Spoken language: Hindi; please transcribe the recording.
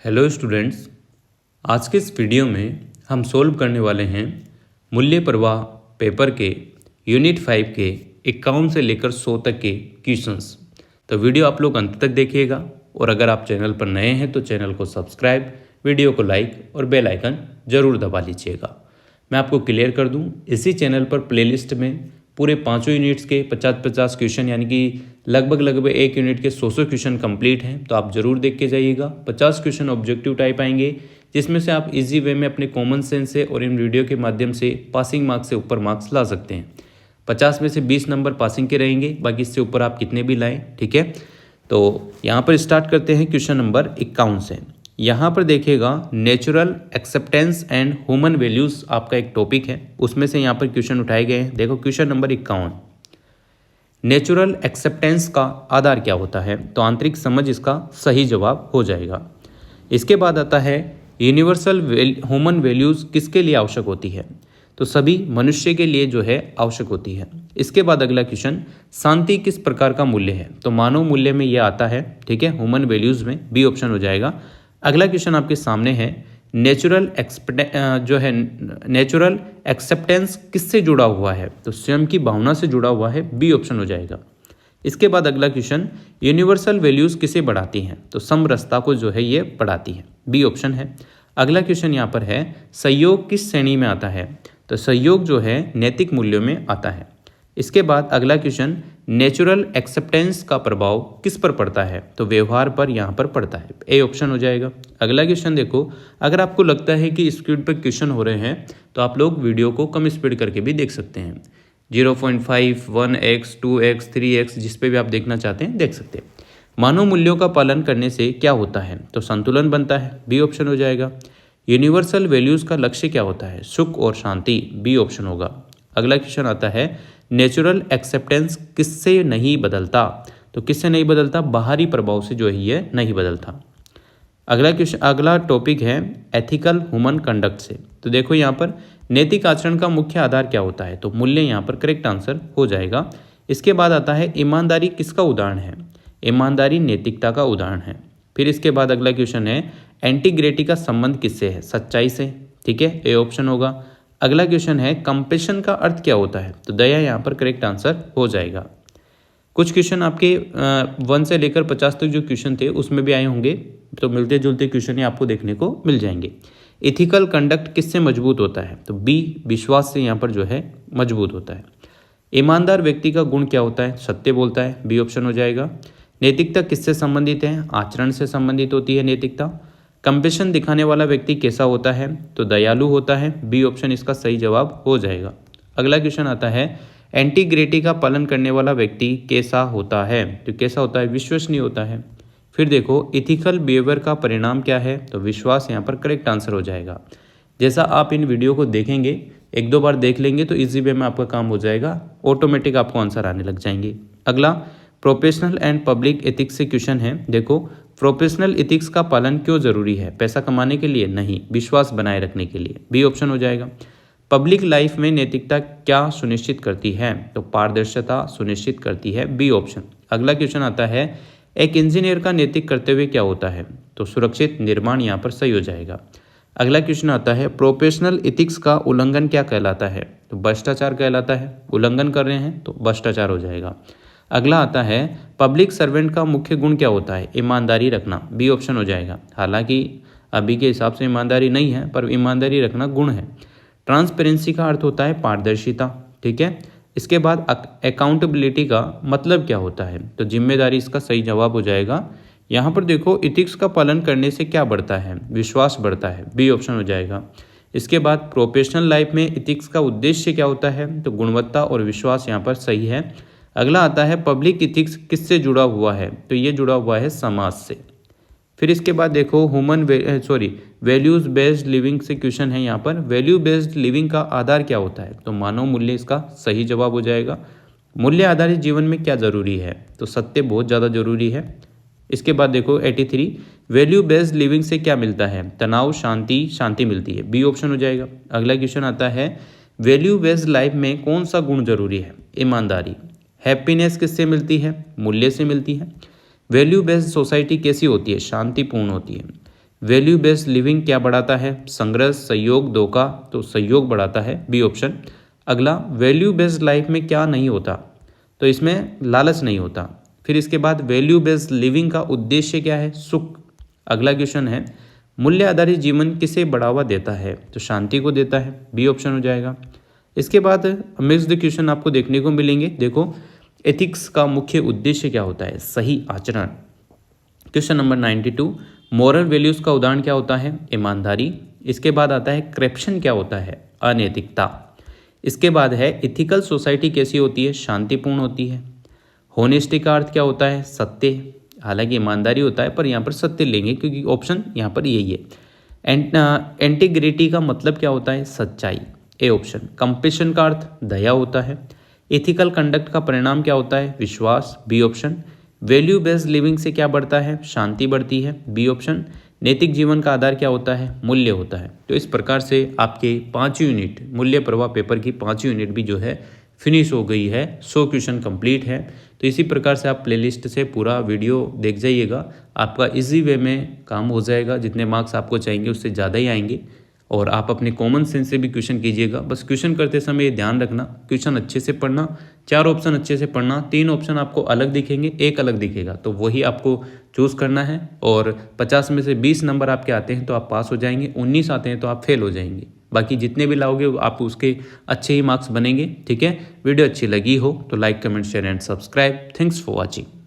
हेलो स्टूडेंट्स, आज के इस वीडियो में हम सोल्व करने वाले हैं मूल्य प्रवाह पेपर के यूनिट 5 के 51 से लेकर 100 तक के क्वेश्चंस। तो वीडियो आप लोग अंत तक देखिएगा और अगर आप चैनल पर नए हैं तो चैनल को सब्सक्राइब, वीडियो को लाइक और बेल आइकन ज़रूर दबा लीजिएगा। मैं आपको क्लियर कर दूं, इसी चैनल पर प्लेलिस्ट में पूरे पाँचों यूनिट्स के 50-50 क्वेश्चन यानी कि लगभग एक यूनिट के 100 क्वेश्चन कंप्लीट हैं, तो आप ज़रूर देख के जाइएगा। 50 क्वेश्चन ऑब्जेक्टिव टाइप आएंगे जिसमें से आप इजी वे में अपने कॉमन सेंस से और इन वीडियो के माध्यम से पासिंग मार्क्स से ऊपर मार्क्स ला सकते हैं। 50 में से 20 नंबर पासिंग के रहेंगे, बाकी इससे ऊपर आप कितने भी लाएँ, ठीक है। तो यहाँ पर स्टार्ट करते हैं क्वेश्चन नंबर 51 से। यहाँ पर देखिएगा natural acceptance and human values आपका एक टॉपिक है, उसमें से यहाँ पर क्वेश्चन उठाए गए हैं। देखो क्वेश्चन नंबर 51, नेचुरल एक्सेप्टेंस का आधार क्या होता है? तो आंतरिक समझ इसका सही जवाब हो जाएगा। इसके बाद आता है यूनिवर्सल ह्यूमन वैल्यूज़ किसके लिए आवश्यक होती है? तो सभी मनुष्य के लिए जो है आवश्यक होती है। इसके बाद अगला क्वेश्चन, शांति किस प्रकार का मूल्य है? तो मानव मूल्य में ये आता है, ठीक है, ह्यूमन वैल्यूज़ में बी ऑप्शन हो जाएगा। अगला क्वेश्चन आपके सामने है नेचुरल एक्सेप्टेंस किससे जुड़ा हुआ है? तो स्वयं की भावना से जुड़ा हुआ है, बी ऑप्शन हो जाएगा। इसके बाद अगला क्वेश्चन, यूनिवर्सल वैल्यूज़ किसे बढ़ाती हैं? तो समरसता को जो है ये बढ़ाती है, बी ऑप्शन है। अगला क्वेश्चन यहाँ पर है सहयोग किस श्रेणी में आता है? तो सहयोग जो है नैतिक मूल्यों में आता है। इसके बाद अगला क्वेश्चन, नेचुरल एक्सेप्टेंस का प्रभाव किस पर पड़ता है? तो व्यवहार पर यहाँ पर पड़ता है, ए ऑप्शन हो जाएगा। अगला क्वेश्चन देखो, अगर आपको लगता है कि स्पीड पर क्वेश्चन हो रहे हैं तो आप लोग वीडियो को कम स्पीड करके भी देख सकते हैं। 0.5, 1x, 2x, 3x जिस पे भी आप देखना चाहते हैं देख सकते हैं। मानव मूल्यों का पालन करने से क्या होता है? तो संतुलन बनता है, बी ऑप्शन हो जाएगा। यूनिवर्सल वैल्यूज़ का लक्ष्य क्या होता है? सुख और शांति, बी ऑप्शन होगा। अगला क्वेश्चन आता है नेचुरल एक्सेप्टेंस किससे नहीं बदलता? तो किससे नहीं बदलता? बाहरी प्रभाव से जो है ये नहीं बदलता। अगला टॉपिक है एथिकल ह्यूमन कंडक्ट से। तो देखो यहाँ पर नैतिक आचरण का मुख्य आधार क्या होता है? तो मूल्य यहाँ पर करेक्ट आंसर हो जाएगा। इसके बाद आता है ईमानदारी किसका उदाहरण है? ईमानदारी नैतिकता का उदाहरण है। फिर इसके बाद अगला क्वेश्चन है एंटीग्रिटी का संबंध किससे है? सच्चाई से, ठीक है, ए ऑप्शन होगा। अगला क्वेश्चन है कंपैशन का अर्थ क्या होता है? तो दया यहाँ पर करेक्ट आंसर हो जाएगा। कुछ क्वेश्चन आपके 1 से लेकर 50 तक जो क्वेश्चन थे उसमें भी आए होंगे, तो मिलते जुलते क्वेश्चन ही आपको देखने को मिल जाएंगे। एथिकल कंडक्ट किससे मजबूत होता है? तो बी विश्वास से यहाँ पर जो है मजबूत होता है। ईमानदार व्यक्ति का गुण क्या होता है? सत्य बोलता है, बी ऑप्शन हो जाएगा। नैतिकता किससे संबंधित है? आचरण से संबंधित होती है नैतिकता। कंपैशन दिखाने वाला व्यक्ति कैसा होता है? तो दयालु होता है, बी ऑप्शन इसका सही जवाब हो जाएगा। अगला क्वेश्चन आता है एंटीग्रिटी का पालन करने वाला व्यक्ति कैसा होता है? तो कैसा होता है? विश्वसनीय होता है। फिर देखो इथिकल बिहेवियर का परिणाम क्या है? तो विश्वास यहाँ पर करेक्ट आंसर हो जाएगा। जैसा आप इन वीडियो को देखेंगे, 1-2 बार देख लेंगे तो इजी वे में आपका काम हो जाएगा, ऑटोमेटिक आपको आंसर आने लग जाएंगे। अगला प्रोफेशनल एंड पब्लिक एथिक्स से क्वेश्चन है। देखो प्रोफेशनल एथिक्स का पालन क्यों जरूरी है? पैसा कमाने के लिए नहीं, विश्वास बनाए रखने के लिए, बी ऑप्शन हो जाएगा। पब्लिक लाइफ में नैतिकता क्या सुनिश्चित करती है? तो पारदर्शिता सुनिश्चित करती है, बी ऑप्शन। अगला क्वेश्चन आता है एक इंजीनियर का नैतिक कर्तव्य क्या होता है? तो सुरक्षित निर्माण यहाँ पर सही हो जाएगा। अगला क्वेश्चन आता है प्रोफेशनल एथिक्स का उल्लंघन क्या कहलाता है? तो भ्रष्टाचार कहलाता है। उल्लंघन कर रहे हैं तो भ्रष्टाचार हो जाएगा। अगला आता है पब्लिक सर्वेंट का मुख्य गुण क्या होता है? ईमानदारी रखना, बी ऑप्शन हो जाएगा। हालांकि अभी के हिसाब से ईमानदारी नहीं है, पर ईमानदारी रखना गुण है। ट्रांसपेरेंसी का अर्थ होता है पारदर्शिता, ठीक है। इसके बाद अकाउंटेबिलिटी का मतलब क्या होता है? तो जिम्मेदारी इसका सही जवाब हो जाएगा। यहाँ पर देखो इथिक्स का पालन करने से क्या बढ़ता है? विश्वास बढ़ता है, बी ऑप्शन हो जाएगा। इसके बाद प्रोफेशनल लाइफ में इथिक्स का उद्देश्य क्या होता है? तो गुणवत्ता और विश्वास यहाँ पर सही है। अगला आता है पब्लिक इथिक्स किससे जुड़ा हुआ है? तो ये जुड़ा हुआ है समाज से। फिर इसके बाद देखो वैल्यूज बेस्ड लिविंग से क्वेश्चन है। यहाँ पर वैल्यू बेस्ड लिविंग का आधार क्या होता है? तो मानव मूल्य इसका सही जवाब हो जाएगा। मूल्य आधारित जीवन में क्या जरूरी है? तो सत्य बहुत ज़्यादा जरूरी है। इसके बाद देखो 83 वैल्यू बेस्ड लिविंग से क्या मिलता है? तनाव शांति मिलती है, बी ऑप्शन हो जाएगा। अगला क्वेश्चन आता है वैल्यू बेस्ड लाइफ में कौन सा गुण जरूरी है? ईमानदारी। हैप्पीनेस किससे मिलती है? मूल्य से मिलती है। वैल्यू बेस्ड सोसाइटी कैसी होती है? शांतिपूर्ण होती है। वैल्यू बेस्ड लिविंग क्या बढ़ाता है? संघर्ष, सहयोग, धोखा, तो सहयोग बढ़ाता है, बी ऑप्शन। अगला, वैल्यू बेस्ड लाइफ में क्या नहीं होता? तो इसमें लालच नहीं होता। फिर इसके बाद वैल्यू बेस्ड लिविंग का उद्देश्य क्या है? सुख। अगला क्वेश्चन है, मूल्य आधारित जीवन किसे बढ़ावा देता है? तो शांति को देता है, बी ऑप्शन हो जाएगा। इसके बाद मिक्स्ड क्वेश्चन आपको देखने को मिलेंगे। देखो, एथिक्स का मुख्य उद्देश्य क्या होता है? सही आचरण। क्वेश्चन नंबर 92, मॉरल वैल्यूज़ का उदाहरण क्या होता है? ईमानदारी। इसके बाद आता है करप्शन क्या होता है? अनैतिकता। इसके बाद है इथिकल सोसाइटी कैसी होती है? शांतिपूर्ण होती है। होनेस्टी का अर्थ क्या होता है? सत्य। हालांकि ईमानदारी होता है पर यहाँ पर सत्य लेंगे क्योंकि ऑप्शन यहाँ पर यही है। इंटीग्रिटी का मतलब क्या होता है? सच्चाई, ए ऑप्शन। कंपेशन का अर्थ दया होता है। एथिकल कंडक्ट का परिणाम क्या होता है? विश्वास, B option. Value based living से क्या बढ़ता है? शांति बढ़ती है, बी ऑप्शन। नैतिक जीवन का आधार क्या होता है? मूल्य होता है। तो इस प्रकार से आपके 5 यूनिट मूल्य प्रवाह पेपर की 5 यूनिट भी जो है फिनिश हो गई है। 100 क्वेश्चन कंप्लीट है। तो इसी प्रकार से आप प्लेलिस्ट से पूरा वीडियो देख जाइएगा, आपका इजी वे में काम हो जाएगा। जितने मार्क्स आपको चाहिए उससे ज़्यादा ही आएंगे। और आप अपने कॉमन सेंस से भी क्वेश्चन कीजिएगा। बस क्वेश्चन करते समय ये ध्यान रखना, क्वेश्चन अच्छे से पढ़ना, 4 ऑप्शन अच्छे से पढ़ना। 3 ऑप्शन आपको अलग दिखेंगे, एक अलग दिखेगा, तो वही आपको चूज़ करना है। और 50 में से 20 नंबर आपके आते हैं तो आप पास हो जाएंगे, 19 आते हैं तो आप फेल हो जाएंगे। बाकी जितने भी लाओगे आप उसके अच्छे ही मार्क्स बनेंगे। ठीक है, वीडियो अच्छी लगी हो तो like, comment, share and subscribe. Thanks for watching.